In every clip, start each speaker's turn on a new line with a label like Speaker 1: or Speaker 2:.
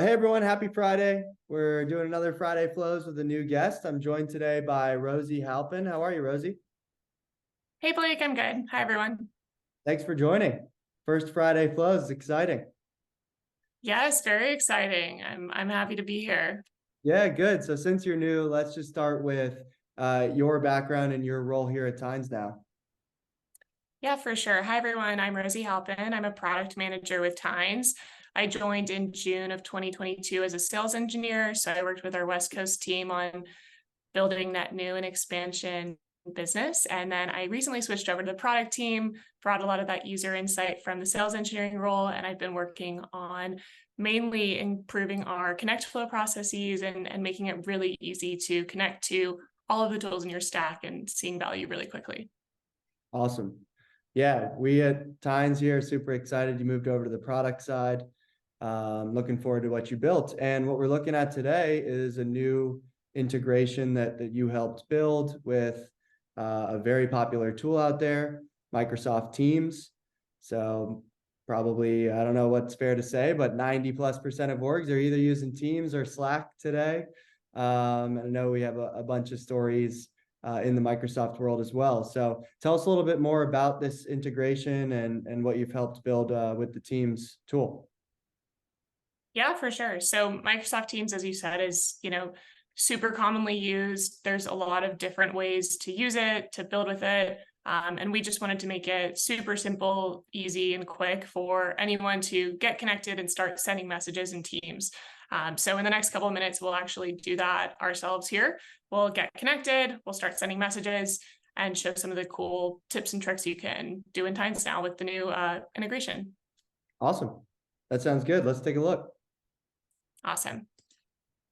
Speaker 1: Hey everyone, happy Friday. We're doing another Friday Flows with a new guest. I'm joined today by Rosie Halpin. How are you, Rosie?
Speaker 2: Hey Blake, I'm good. Hi everyone.
Speaker 1: Thanks for joining. First Friday Flows is exciting.
Speaker 2: Yes, very exciting. I'm happy to be here.
Speaker 1: Yeah, good. So since you're new, let's just start with your background and your role here at Tynes now.
Speaker 2: Yeah, for sure. Hi everyone. I'm Rosie Halpin. I'm a product manager with Tynes. I joined in June of 2022 as a sales engineer. So I worked with our West Coast team on building that new and expansion business. And then I recently switched over to the product team, brought a lot of that user insight from the sales engineering role. And I've been working on mainly improving our connect flow processes and making it really easy to connect to all of the tools in your stack and seeing value really quickly.
Speaker 1: Awesome. Yeah, we at Tynes here are super excited you moved over to the product side. Looking forward to what you built. And what we're looking at today is a new integration that you helped build with a very popular tool out there, Microsoft Teams. So probably, I don't know what's fair to say, but 90+% of orgs are either using Teams or Slack today. And I know we have a bunch of stories in the Microsoft world as well. So tell us a little bit more about this integration and what you've helped build with the Teams tool.
Speaker 2: Yeah, for sure. So Microsoft Teams, as you said, is, super commonly used. There's a lot of different ways to use it, to build with it. And we just wanted to make it super simple, easy, and quick for anyone to get connected and start sending messages in Teams. So in the next couple of minutes, we'll actually do that ourselves here. We'll get connected, we'll start sending messages and show some of the cool tips and tricks you can do in Tynes now with the new integration.
Speaker 1: Awesome. That sounds good. Let's take a look.
Speaker 2: Awesome.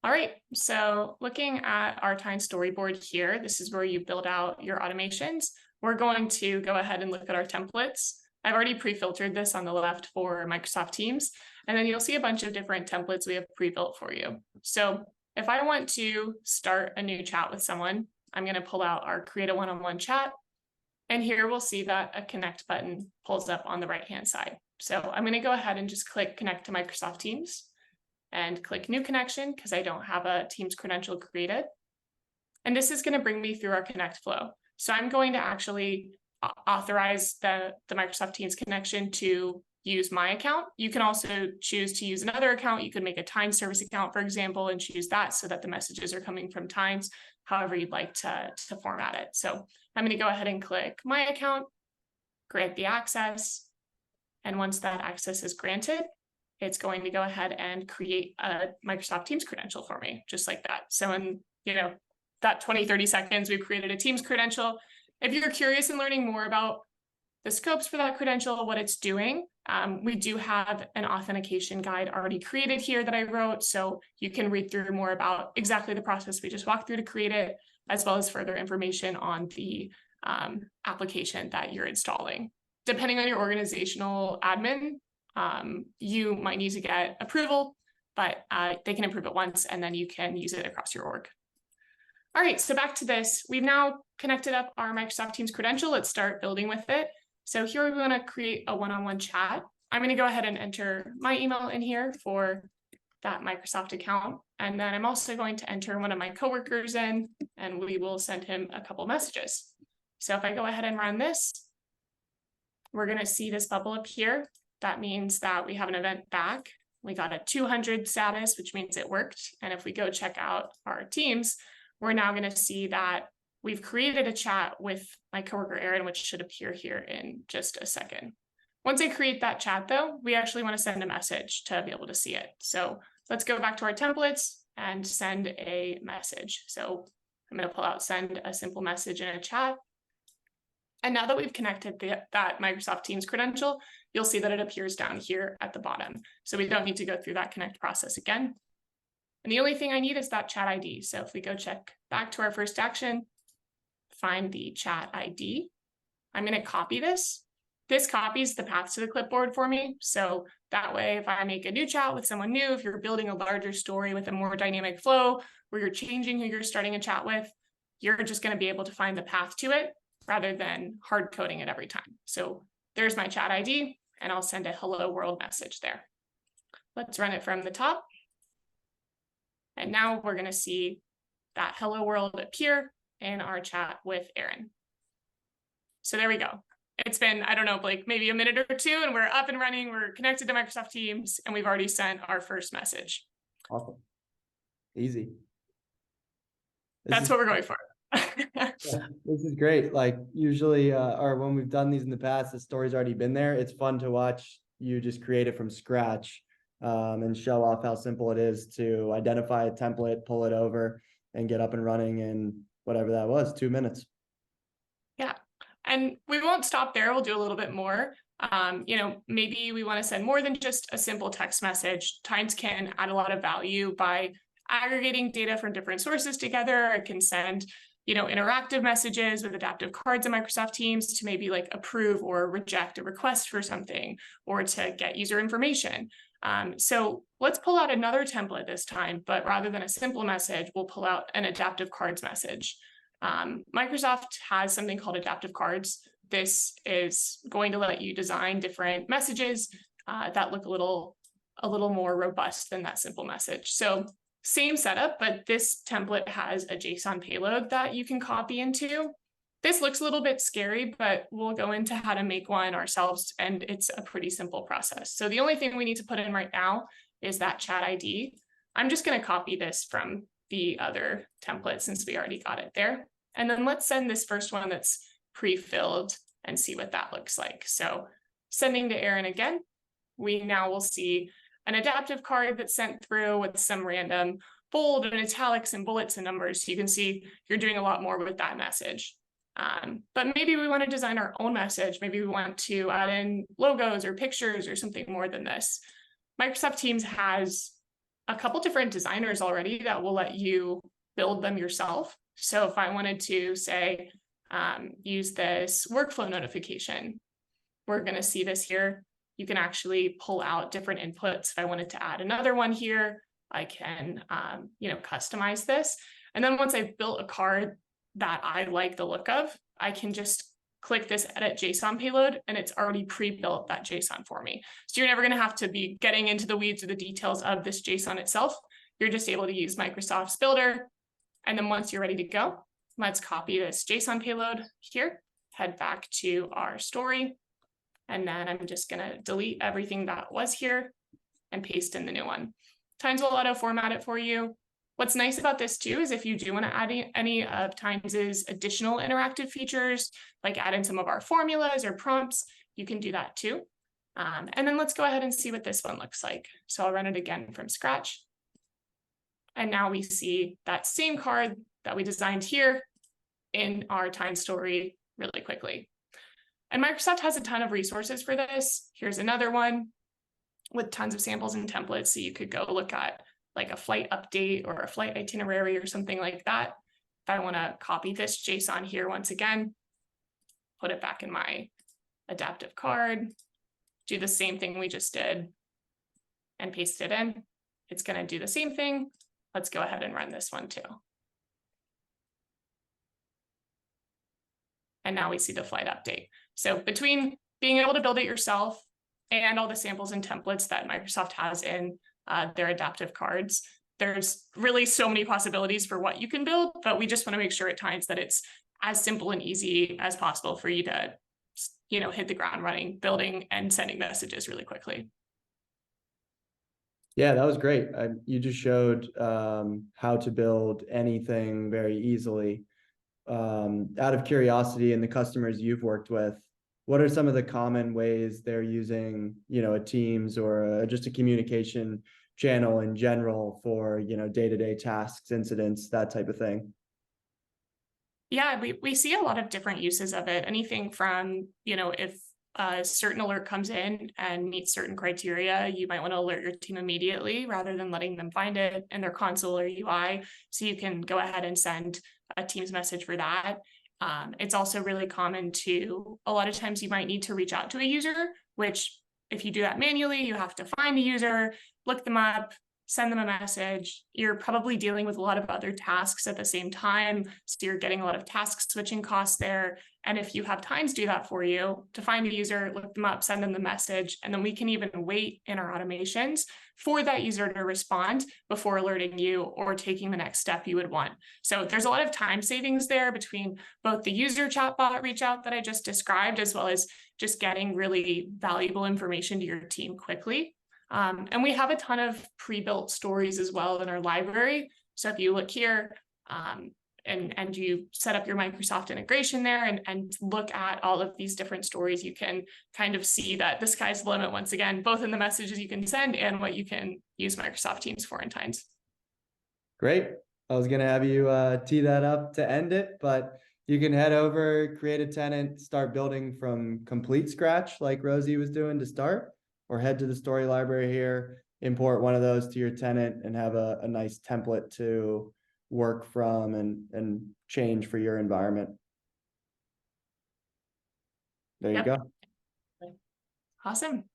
Speaker 2: All right, so looking at our Tynes storyboard here, this is where you build out your automations. We're going to go ahead and look at our templates. I've already pre-filtered this on the left for Microsoft Teams, and then you'll see a bunch of different templates we have pre-built for you. So if I want to start a new chat with someone, I'm going to pull out our create a one-on-one chat, and here we'll see that a connect button pulls up on the right-hand side. So I'm going to go ahead and just click connect to Microsoft Teams and click new connection because I don't have a Teams credential created. And this is going to bring me through our connect flow. So I'm going to actually authorize the Microsoft Teams connection to use my account. You can also choose to use another account. You could make a Tynes service account, for example, and choose that so that the messages are coming from Tynes, however you'd like to format it. So I'm going to go ahead and click my account, grant the access. And once that access is granted, it's going to go ahead and create a Microsoft Teams credential for me, just like that. So in, that 20, 30 seconds, we've created a Teams credential. If you're curious in learning more about the scopes for that credential, what it's doing, we do have an authentication guide already created here that I wrote. So you can read through more about exactly the process we just walked through to create it, as well as further information on the application that you're installing. Depending on your organizational admin, you might need to get approval, but they can approve it once and then you can use it across your org. All right, so back to this. We've now connected up our Microsoft Teams credential. Let's start building with it. So here we want to create a one-on-one chat. I'm going to go ahead and enter my email in here for that Microsoft account. And then I'm also going to enter one of my coworkers in, and we will send him a couple messages. So if I go ahead and run this, we're going to see this bubble up here. That means that we have an event back. We got a 200 status, which means it worked. And if we go check out our Teams, we're now going to see that we've created a chat with my coworker, Aaron, which should appear here in just a second. Once I create that chat, though, we actually want to send a message to be able to see it. So let's go back to our templates and send a message. So I'm going to pull out send a simple message in a chat. And now that we've connected that Microsoft Teams credential, you'll see that it appears down here at the bottom. So we don't need to go through that connect process again. And the only thing I need is that chat ID. So if we go check back to our first action, find the chat ID, I'm going to copy this. This copies the path to the clipboard for me. So that way, if I make a new chat with someone new, if you're building a larger story with a more dynamic flow, where you're changing who you're starting a chat with, you're just going to be able to find the path to it rather than hard coding it every time. So there's my chat ID, and I'll send a hello world message there. Let's run it from the top. And now we're going to see that hello world appear in our chat with Aaron. So there we go. It's been, I don't know, like maybe a minute or two, and we're up and running. We're connected to Microsoft Teams, and we've already sent our first message.
Speaker 1: Awesome. Easy.
Speaker 2: That's what we're going for.
Speaker 1: Yeah, this is great. Like usually, or when we've done these in the past, the story's already been there. It's fun to watch you just create it from scratch, and show off how simple it is to identify a template, pull it over, and get up and running in whatever that was, 2 minutes.
Speaker 2: Yeah. And we won't stop there. We'll do a little bit more. Maybe we want to send more than just a simple text message. Times can add a lot of value by aggregating data from different sources together. It can send, interactive messages with adaptive cards in Microsoft Teams to maybe like approve or reject a request for something, or to get user information. So let's pull out another template this time, but rather than a simple message, we'll pull out an adaptive cards message. Microsoft has something called adaptive cards. This is going to let you design different messages that look a little more robust than that simple message. So same setup, but this template has a JSON payload that you can copy into. This looks a little bit scary, but we'll go into how to make one ourselves, and it's a pretty simple process. So the only thing we need to put in right now is that chat ID. I'm just going to copy this from the other template since we already got it there. And then let's send this first one that's pre-filled and see what that looks like. So sending to Aaron again, we now will see an adaptive card that's sent through with some random bold and italics and bullets and numbers. So you can see you're doing a lot more with that message. But maybe we want to design our own message. Maybe we want to add in logos or pictures or something more than this. Microsoft Teams has a couple different designers already that will let you build them yourself. So if I wanted to say, use this workflow notification, we're going to see this here. You can actually pull out different inputs. If I wanted to add another one here, I can, customize this. And then once I've built a card that I like the look of, I can just click this edit JSON payload, and it's already pre-built that JSON for me. So you're never going to have to be getting into the weeds or the details of this JSON itself. You're just able to use Microsoft's builder. And then once you're ready to go, let's copy this JSON payload here, head back to our story. And then I'm just going to delete everything that was here and paste in the new one. Times will auto format it for you. What's nice about this too is if you do want to add any of Times's additional interactive features, like add in some of our formulas or prompts, you can do that too. And then let's go ahead and see what this one looks like. So I'll run it again from scratch. And now we see that same card that we designed here in our time story really quickly. And Microsoft has a ton of resources for this. Here's another one with tons of samples and templates. So you could go look at like a flight update or a flight itinerary or something like that. If I want to copy this JSON here once again, put it back in my adaptive card, do the same thing we just did and paste it in. It's going to do the same thing. Let's go ahead and run this one too. And now we see the flight update. So between being able to build it yourself and all the samples and templates that Microsoft has in their adaptive cards, there's really so many possibilities for what you can build, but we just want to make sure at times that it's as simple and easy as possible for you to, hit the ground running, building and sending messages really quickly.
Speaker 1: Yeah, that was great. You just showed how to build anything very easily. Out of curiosity, and the customers you've worked with, what are some of the common ways they're using, a Teams or just a communication channel in general for, day-to-day tasks, incidents, that type of thing?
Speaker 2: Yeah, we see a lot of different uses of it. Anything from, if a certain alert comes in and meets certain criteria, you might want to alert your team immediately rather than letting them find it in their console or UI. So you can go ahead and send a Teams message for that. It's also really common to, a lot of times you might need to reach out to a user, which if you do that manually, you have to find a user, look them up, send them a message. You're probably dealing with a lot of other tasks at the same time. So you're getting a lot of task switching costs there. And if you have Times do that for you, to find a user, look them up, send them the message, and then we can even wait in our automations for that user to respond before alerting you or taking the next step you would want. So there's a lot of time savings there between both the user chatbot reach out that I just described, as well as just getting really valuable information to your team quickly. And we have a ton of pre-built stories as well in our library. So if you look here, and you set up your Microsoft integration there and look at all of these different stories, you can kind of see that the sky's the limit once again, both in the messages you can send and what you can use Microsoft Teams for in Tines.
Speaker 1: Great. I was going to have you tee that up to end it, but you can head over, create a tenant, start building from complete scratch like Rosie was doing to start, or head to the story library here, import one of those to your tenant and have a nice template to work from and change for your environment. There you go.
Speaker 2: Awesome.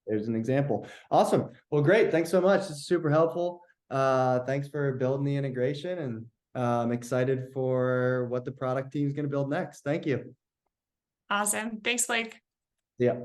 Speaker 1: There's an example. Awesome. Well, great. Thanks so much. This is super helpful. Thanks for building the integration, and I'm excited for what the product team is going to build next. Thank you.
Speaker 2: Awesome. Thanks, Blake.
Speaker 1: Yeah.